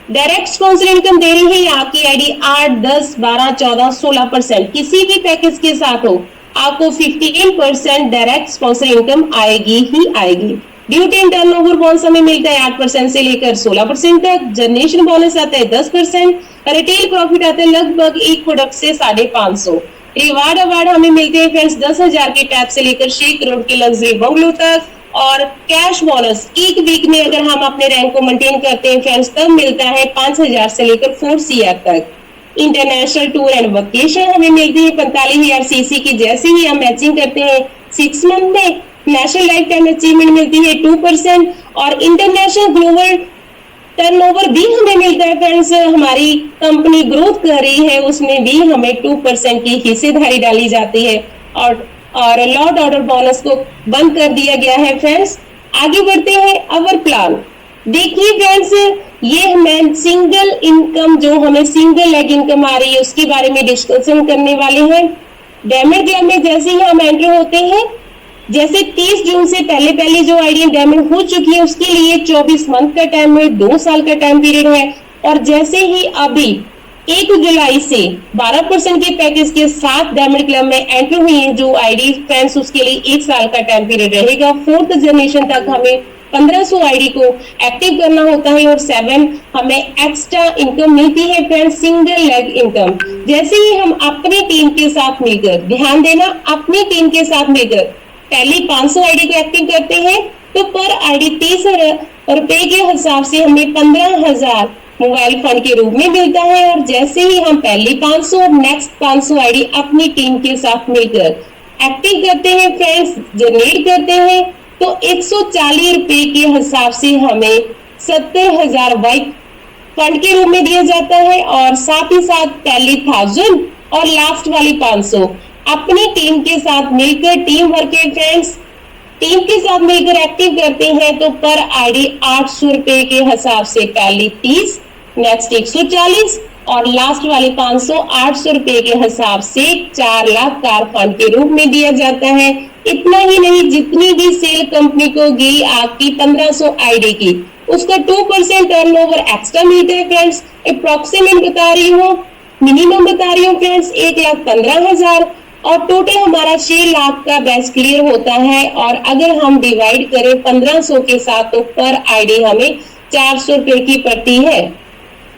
डायरेक्ट स्पॉन्सर इनकम दे रही है। यहाँ की आईडी 8, 10, 12, 14, 16% किसी भी पैकेज के साथ हो, आपको 15% डायरेक्ट स्पॉन्सर इनकम आएगी ही आएगी। ड्यू टेन टर्नओवर बोनस हमें मिलता है 8% से लेकर 16% तक। जनरेशन बोनस आता है 10%। रिटेल प्रॉफिट आता है लगभग एक प्रोडक्ट से 550। रिवार्ड अवार्ड हमें मिलते हैं फ्रेंड्स 10,000 के टैब से लेकर 6 करोड़ के लग्जरी बंगलो तक। और कैश बोनस एक वीक में अगर हम अपने रैंक को मेंटेन करते हैं फ्रेंड्स, तब मिलता है 5,000 से लेकर 4 CR तक। इंटरनेशनल टूर एंड वेकेशन हमें मिलती है 45,000 सीसी की, जैसे ही हम मैचिंग करते हैं 6 मंथ में। नेशनल लाइफ टाइम अचीवमेंट मिलती है 2%। और इंटरनेशनल ग्लोबल टर्नओवर भी हमें मिलता है फ्रेंड्स, हमारी कंपनी ग्रोथ कर रही है उसमें भी हमें 2% की हिस्सेदारी डाली जाती है। और लॉट ऑर्डर बोनस को बंद कर दिया गया है फ्रेंड्स। आगे बढ़ते हैं अवर प्लान। देखिए फ्रेंड्स, ये हमें सिंगल इनकम जो हमें सिंगल लेग इनकम आ रही है उसके बारे में डिस्कशन करने वाले हैं। डायमंड क्लब में जैसे ही हम एंटर होते हैं, जैसे 30 जून से पहले जो आईडी डायमंड हो चुकी है उसके लिए 24 मंथ का टाइम है, 2 साल का टाइम पीरियड है। और जैसे ही अभी 1 जुलाई से 12% के पैकेज के साथ डायमंड क्लब में एंटर हुई है जो आईडी फ्रेंड्स, उसके लिए 1 साल का टाइम पीरियड रहेगा। 4th जनरेशन तक हमें 1500 आईडी को एक्टिव करना होता है और 7 हमें एक्स्ट्रा इनकम मिलती है फ्रेंड्स, सिंगल लेग इनकम। जैसे ही हम अपनी टीम के साथ मिलकर, ध्यान देना, अपनी टीम के साथ मिलकर पहली 500 आईडी को एक्टिव करते हैं तो पर आईडी 30 रुपए के हिसाब से हमें 15,000 मोबाइल फंड के रूप में मिलता है। और जैसे ही हम पहली 500 और नेक्स्ट 500 आईडी अपनी टीम के साथ मिलकर एक्टिव करते हैं फ्रेंड्स, जनरेट करते हैं, तो 140 रुपए के हिसाब से हमें 70,000 वाइट फंड के रूप में दिया जाता है। और साथ ही साथ पहली 1000 और लास्ट वाली 500 अपनी टीम के साथ मिलकर, टीम वर्क है फ्रेंड्स, टीम के साथ मिलकर एक्टिव करते हैं तो पर आईडी 800 रुपए के हिसाब से पहली 30, नेक्स्ट 140 और लास्ट वाली 500 800 रुपए के हिसाब से 4 लाख कार फंड के रूप में दिया जाता है। इतना ही नहीं, जितनी भी सेल कंपनी को गई आपकी 1500 आईडी की, उसका 2% टर्नओवर एक्स्ट्रा मिलता है फ्रेंड्स। अप्रोक्सीमेट बता रही हूँ, मिनिमम बता रही हूँ फ्रेंड्स, 1,15,000 और टोटल हमारा 6 लाख का बैच क्लियर होता है। और अगर हम डिवाइड करें 1500 के साथ तो पर आईडी हमें 400 रुपए की पड़ती है।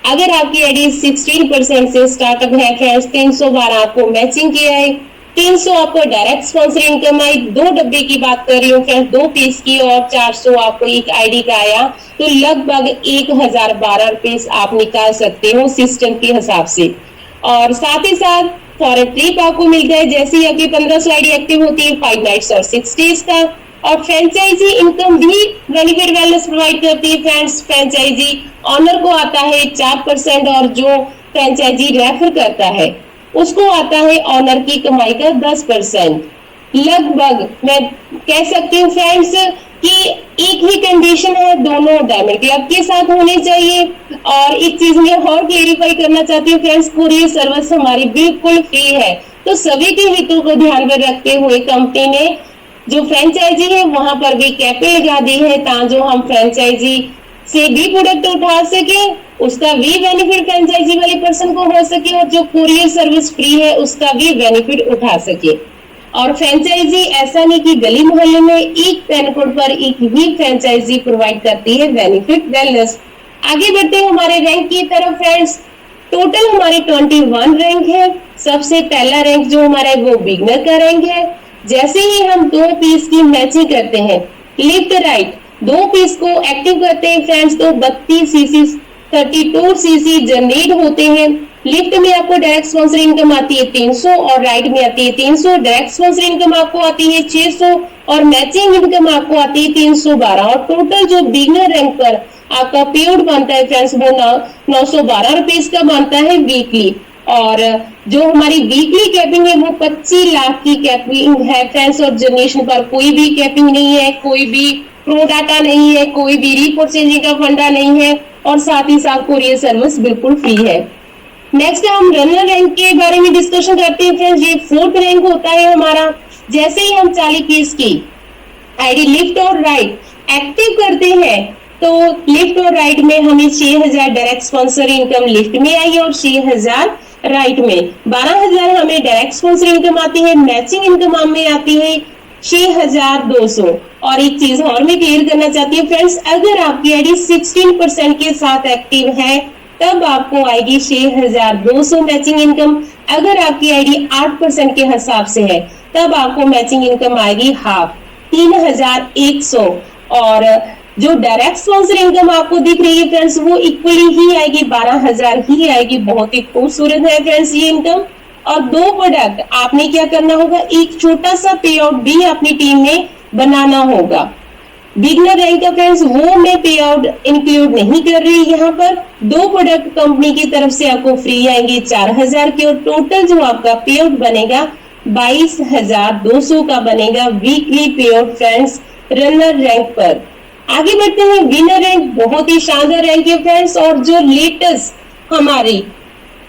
अगर आपकी आईडी 16% से स्टार्टअप है फ्रेंड्स, 300 बार आपको मैचिंग किया है, 300 आपको डायरेक्ट स्पॉन्सर इनकम आई, 2 डब्बे की बात कर रही हूँ फ्रेंड्स, 2 पीस की, और 400 आपको एक आईडी का आया, तो लगभग 1012 रुपए आप निकाल सकते हो सिस्टम के हिसाब से। और साथ ही साथ फॉरेन ट्रिप आपको मिलता है जैसे ही आपकी 1500 आईडी एक्टिव होती है, 5 नाइट्स और 6 डेज का। और फ्रेंचाइजी इनकम भी बेनिफिट वेलनेस प्रोवाइड करती है फ्रेंड्स। फ्रेंचाइजी ऑनर को आता है 4% और जो फ्रेंचाइजी रेफर करता है उसको आता है ऑनर की कमाई का 10%। लगभग मैं कह सकती हूँ फ्रेंड्स कि एक ही कंडीशन है, दोनों डायमंड क्लब के साथ होने चाहिए। और एक चीज मैं और क्लेरिफाई करना चाहती हूँ फ्रेंड्स, कुरियर सर्विस हमारी बिल्कुल फ्री है, तो सभी के हितों को ध्यान में रखते हुए कंपनी ने जो फ्रेंचाइजी है वहां पर भी कैपें लगा दी है ताकि हम फ्रेंचाइजी से भी प्रोडक्ट उठा सके, उसका भी बेनिफिट फ्रेंचाइजी वाले पर्सन को हो सके और जो कुरियर सर्विस फ्री है उसका भी बेनिफिट उठा सके। और फ्रेंचाइजी ऐसा नहीं कि गली मोहल्ले में एक पैन कोड पर एक ही फ्रेंचाइजी प्रोवाइड करती है बेनिफिट वेलनेस। आगे बढ़ते हैं हमारे रैंक की तरफ फ्रेंड्स। टोटल हमारे 21 रैंक है। सबसे पहला रैंक जो हमारा है वो बिगनर का रैंक है। जैसे ही हम 2 पीस की मैचिंग करते हैं, लेफ्ट राइट 2 पीस को एक्टिव करते हैं फ्रेंड्स, तो 32 सीसी 32 सीसी जनरेट होते हैं लिफ्ट में आपको डायरेक्ट स्पॉन्सर इनकम आती है 300 और राइड में आती है 300। डायरेक्ट स्पॉन्सर इनकम आपको आती है 600 और मैचिंग इनकम आपको आती है 312। और टोटल जो बिगनर रैंक पर आपका पे आउट बनता है फ्रेंड्स वो 912 रुपीज का बनता है वीकली। और जो हमारी वीकली कैपिंग है वो 25 लाख की कैपिंग है फ्रेंड्स। और जनरेशन पर कोई भी कैपिंग नहीं है, कोई भी प्रो डाटा नहीं है, कोई भी रीपरचेजिंग का फंडा नहीं है और साथ ही साथ कोरियर सर्विस बिल्कुल फ्री है। नेक्स्ट हम रनर रैंक के बारे में डिस्कशन करते हैं फ्रेंड्स। ये 4th रैंक होता है हमारा। जैसे ही हम 40 पीस की आईडी लिफ्ट और राइट एक्टिव करते हैं तो लिफ्ट और राइट में हमें 6000 डायरेक्ट स्पॉन्सर इनकम लिफ्ट में आई और 6000 राइट में। 12000 हमें डायरेक्ट स्पॉन्सर इनकम आती है, मैचिंग इनकम हमें आती है 6200। और एक चीज और मैं क्लियर करना चाहती हूँ फ्रेंड्स, अगर आपकी आईडी 16% के साथ एक्टिव है तब आपको आएगी 6200 मैचिंग इनकम। अगर आपकी आईडी 8% के हिसाब से है तब आपको मैचिंग इनकम आएगी हाफ 3100। और जो डायरेक्ट स्पॉन्सर इनकम आपको दिख रही है फ्रेंड्स वो इक्वली ही आएगी, 12000 ही आएगी। बहुत ही खूबसूरत है फ्रेंड्स ये इनकम। और 2 प्रोडक्ट आपने क्या करना होगा, एक छोटा सा पे आउट भी अपनी टीम में बनाना होगा। बिगनर रैंक का फ्रेंड्स वो मैं पे आउट इंक्लूड नहीं कर रही यहाँ पर। 2 प्रोडक्ट कंपनी की तरफ से आपको फ्री आएंगे 4000 के और टोटल जो आपका पे आउट बनेगा 22200 का बनेगा वीकली पे आउट फ्रेंड्स रनर रैंक पर। आगे बढ़ते हैं विनर रैंक, बहुत ही शानदार रैंक है फ्रेंड्स। और जो लेटेस्ट हमारी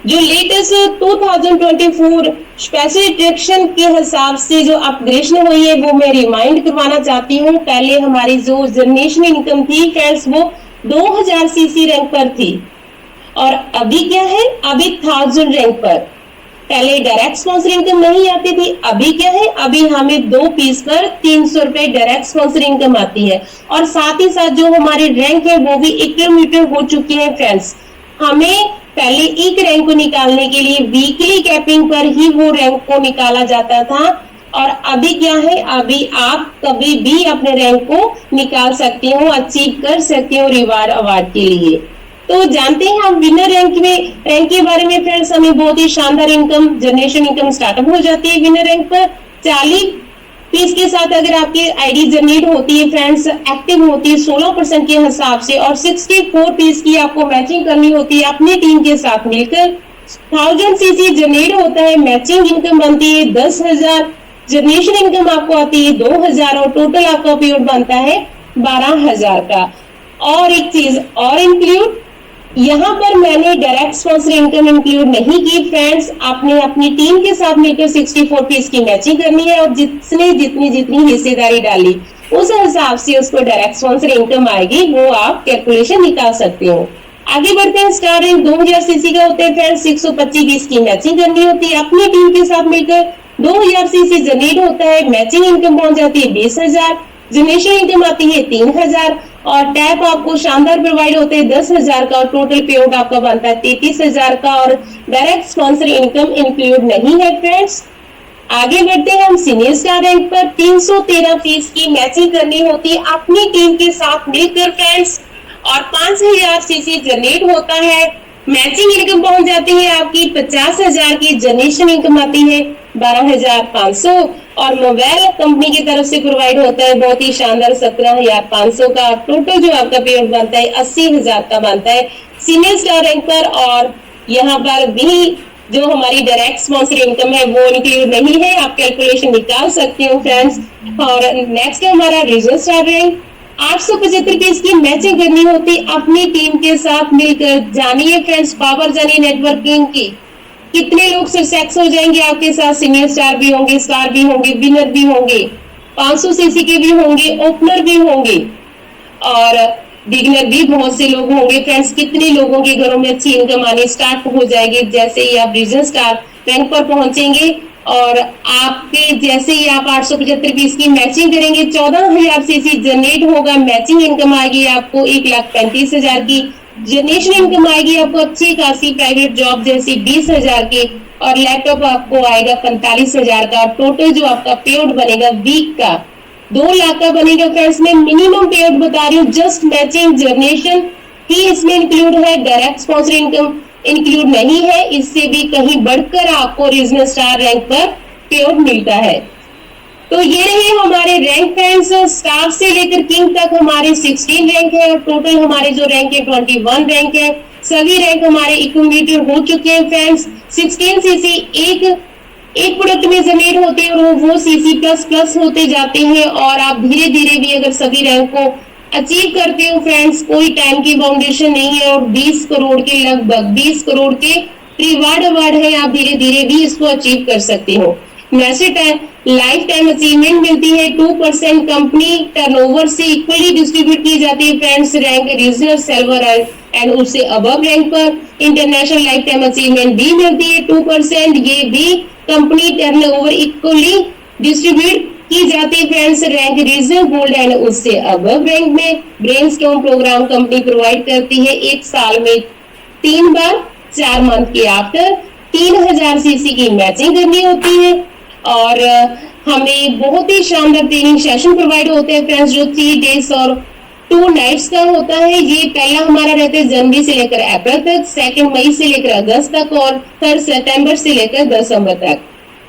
2024 स्पेशल अट्रैक्शन के हिसाब से जो अपग्रेडेशन हुई है वो मैं रिमाइंड करवाना चाहती हूँ। पहले हमारी जो जनरेशन इनकम थी फ्रेंड्स वो 2000 सीसी रैंक पर थी और अभी क्या है, अभी 1000 रैंक पर। पहले डायरेक्ट स्पॉन्सर इनकम नहीं आती थी, अभी क्या है, अभी हमें 2 पीस पर 300 रुपए डायरेक्ट स्पॉन्सर इनकम आती है। और साथ ही साथ जो हमारी रैंक है वो भी किलोमीटर हो चुकी है फ्रेंड्स। हमें पहले एक रैंक को निकालने के लिए वीकली कैपिंग पर ही वो रैंक को निकाला जाता था और अभी क्या है, अभी आप कभी भी अपने रैंक को निकाल सकते हो, अचीव कर सकते हो रिवार्ड अवार्ड के लिए। तो जानते हैं हम विनर रैंक के बारे में फ्रेंड्स। हमें बहुत ही शानदार इनकम जनरेशन इनकम स्टार्टअप हो जाती है विनर रैंक पर। 40 पीस के साथ अगर आपकी आईडी जनरेट होती है फ्रेंड्स, एक्टिव होती है 16% के हिसाब से और 64 पीस की आपको मैचिंग करनी होती है अपनी टीम के साथ मिलकर। 1000 सीसी जनरेट होता है, मैचिंग इनकम बनती है 10000, जनरेशन इनकम आपको आती है 2000 और टोटल आपका पे आउट बनता है 12000 का। और एक चीज और इंक्लूड, यहाँ पर मैंने डायरेक्ट स्पॉन्सर इनकम इंक्लूड नहीं की फ्रेंड्स। आपने अपनी टीम के साथ मिलकर 64 पीस की मैचिंग करनी है और जितनी हिस्सेदारी डाली उस हिसाब से उसको डायरेक्ट स्पॉन्सर इनकम आएगी, वो आप कैलकुलेशन निकाल सकते हो। आगे बढ़ते हैं। स्टार रैंक 2000 सीसी का होता है फ्रेंड्स। 125 पीस की मैचिंग करनी होती है अपनी टीम के साथ मिलकर। 2000 सीसी जनरेट होता है, मैचिंग इनकम पहुंच जाती है 20000, जनरेशन इनकम आती है 3000 और टैप आपको शानदार प्रोवाइड होते हैं 10000 का और टोटल पे आउट आपका बनता है 33000 का और डायरेक्ट स्पॉन्सर इनकम इंक्लूड नहीं है फ्रेंड्स। आगे बढ़ते हैं हम सीनियर स्टार रैंक पर। 313 फीस की मैचिंग करनी होती है अपनी टीम के साथ मिलकर फ्रेंड्स और 5000 सीसी जनरेट होता है, मैचिंग इनकम पहुंच जाती है आपकी 50000 की, जनरेशन इनकम आती है 12500 और मोबाइल कंपनी की तरफ से प्रोवाइड होता है बहुत ही शानदार 17500 का। टोटल जो आपका पे आउट बनता है 80000 का बनता है सीनियर स्टार रैंक पर। और यहाँ पर भी जो हमारी डायरेक्ट स्पॉन्सर इनकम है वो इंक्लूड नहीं है, आप कैलकुलेशन निकाल सकते हो फ्रेंड्स। और नेक्स्ट है हमारा रीजनल स्टार रैंक। 875 पीस की मैचिंग करनी होती अपनी टीम के साथ मिलकर। जानिए फ्रेंड्स पावर, जानिए नेटवर्किंग की, कितने लोग सक्सेस हो जाएंगे आपके साथ। सीनियर स्टार भी होंगे, स्टार भी होंगे, विनर भी होंगे, 500 सीसी के भी होंगे, ओपनर भी होंगे और बिगिनर भी बहुत से लोग होंगे फ्रेंड्स। कितने लोगों के घरों में अच्छी इनकम आनी स्टार्ट हो जाएगी जैसे ही आप रीजनल स्टार रैंक पर पहुंचेंगे। और आपके जैसे ही आप 875 पीस की मैचिंग करेंगे 14000 सीसी जनरेट होगा, मैचिंग इनकम आएगी आपको 1,35,000 की, जनरेशन इनकम आएगी आपको अच्छी खासी प्राइवेट जॉब जैसी 20,000 की और लैपटॉप आपको आएगा 45,000 का। टोटल जो आपका पे आउट बनेगा वीक का 2 लाख का बनेगा फ्रेंड्स। मैं मिनिमम पे आउट बता रही हूँ, जस्ट मैचिंग जनरेशन ही इसमें इंक्लूड है, डायरेक्ट स्पॉन्सर इनकम इंक्लूड नहीं है, इससे भी कहीं बढ़कर आपको रीजनल स्टार रैंक पर पे आउट मिलता है। तो ये रहे हमारे रैंक फ्रेंड्स। स्टाफ से लेकर किंग तक हमारे 16 रैंक है और टोटल हमारे जो रैंक है 21 रैंक है। सभी रैंक हमारे एक्यूमुलेटेड हो चुके हैं फ्रेंड्स। 16 सीसी एक प्रोडक्ट में जनरेट होते हैं और वो सीसी प्लस प्लस होते जाते हैं और आप धीरे धीरे भी अगर सभी रैंक को अचीव करते हो फ्रेंड्स, कोई टाइम की बाउंडेशन नहीं है और 20 करोड़ के लगभग 20 करोड़ के रिवार्ड अवार्ड है, आप धीरे धीरे भी इसको अचीव कर सकते हो। मैसेज लाइफ टाइम अचीवमेंट मिलती है 2% कंपनी टर्नओवर से इक्वली डिस्ट्रीब्यूट की जाती है friends rank regional silver and उससे अबव रैंक पर। इंटरनेशनल लाइफ टाइम अचीवमेंट भी मिलती है 2%, ये भी कंपनी टर्नओवर इक्वली डिस्ट्रीब्यूट की जाती है friends rank regional gold and उससे अबव रैंक में। ब्रेनस्टॉर्म प्रोग्राम कंपनी प्रोवाइड करती है एक साल में 3 बार 4 मंथ के आफ्टर 3000 सीसी की मैचिंग करनी होती है और हमें बहुत ही शानदार ट्रेनिंग सेशन प्रोवाइड होते हैं फ्रेंड्स जो 3 डेज और 2 नाइट्स का होता है। ये पहला हमारा रहता है जनवरी से लेकर अप्रैल तक, 2 मई से लेकर अगस्त तक और 3 सितंबर से लेकर दिसंबर तक।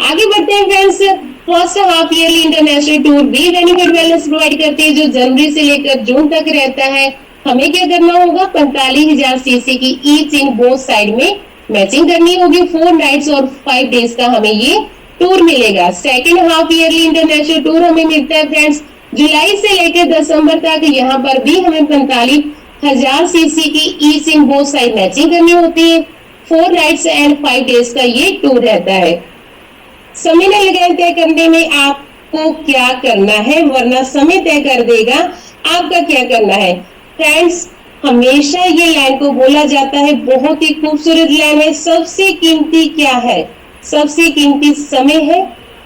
आगे बढ़ते हैं friends. First half yearly international tour भी बेनिफिट वेलनेस प्रोवाइड करती है जो जनवरी से लेकर जून तक रहता है। हमें क्या करना होगा, 45,000 सीसी की ईच इन बोथ साइड में मैचिंग करनी होगी। 4 नाइट्स और 5 डेज का हमें ये टूर मिलेगा। Second half yearly international tour हमें मिलता है फ्रेंड्स जुलाई से लेकर दिसंबर तक। यहाँ पर भी हमें 45,000 सीसी की each in both side matching करनी होती है। 4 नाइट्स एंड 5 डेज का ये टूर रहता है। समय न लगाए तय करने में आपको क्या करना है, वरना समय तय कर देगा आपका क्या करना है। फ्रेंड्स हमेशा ये लाइन को बोला जाता है, बहुत ही खूबसूरत लाइन है, सबसे कीमती क्या है, सबसे कीमती समय है।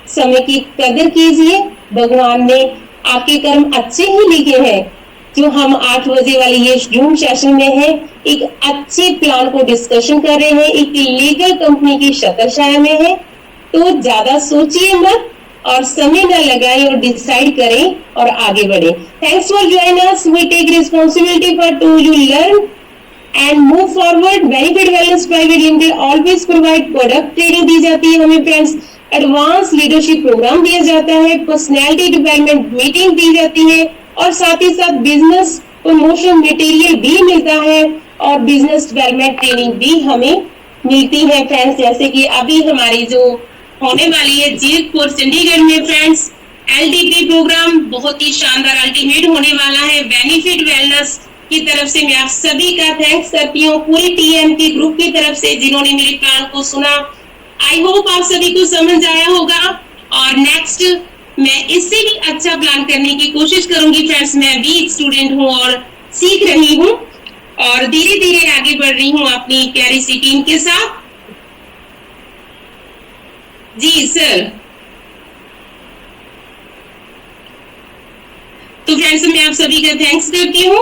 समय की कदर कीजिए, भगवान ने आपके कर्म अच्छे ही लिखे हैं। जो हम 8 बजे वाले ये जूम सेशन में है, एक अच्छे प्लान को डिस्कशन कर रहे हैं, एक लीगल कंपनी की शक्ल छाया में है। तो ज्यादा सोचिए मत और समय न लगाएं और डिसाइड करें और आगे बढ़े। Thanks for join us, we take responsibility for to you learn and move forward. Benefit wellness private limited always provide product training दी जाती है हमें फ्रेंड्स, एडवांस लीडरशिप प्रोग्राम दिया जाता है, पर्सनैलिटी डेवलपमेंट मीटिंग दी जाती है और साथ ही साथ बिजनेस प्रमोशन मटेरियल भी मिलता है और बिजनेस डेवलपमेंट ट्रेनिंग भी हमें मिलती है फ्रेंड्स। जैसे कि अभी हमारी जो होने वाली है जीरकपुर चंडीगढ़ में फ्रेंड्स LDP प्रोग्राम बहुत ही शानदार अल्टीमेट होने वाला है। बेनिफिट वेलनेस की तरफ से मैं आप सभी का थैंक्स करती हूँ, पूरी TMT ग्रुप की तरफ से जिन्होंने मेरे प्लान को सुना। आई होप आप सभी को समझ आया होगा और नेक्स्ट मैं इससे भी अच्छा प्लान करने की कोशिश करूंगी फ्रेंड्स। मैं भी एक स्टूडेंट हूँ और सीख रही हूँ और धीरे धीरे आगे बढ़ रही हूँ अपनी प्यारी सी टीम के साथ। जी सर। तो फ्रेंड्स मैं आप सभी का थैंक्स करती हूँ।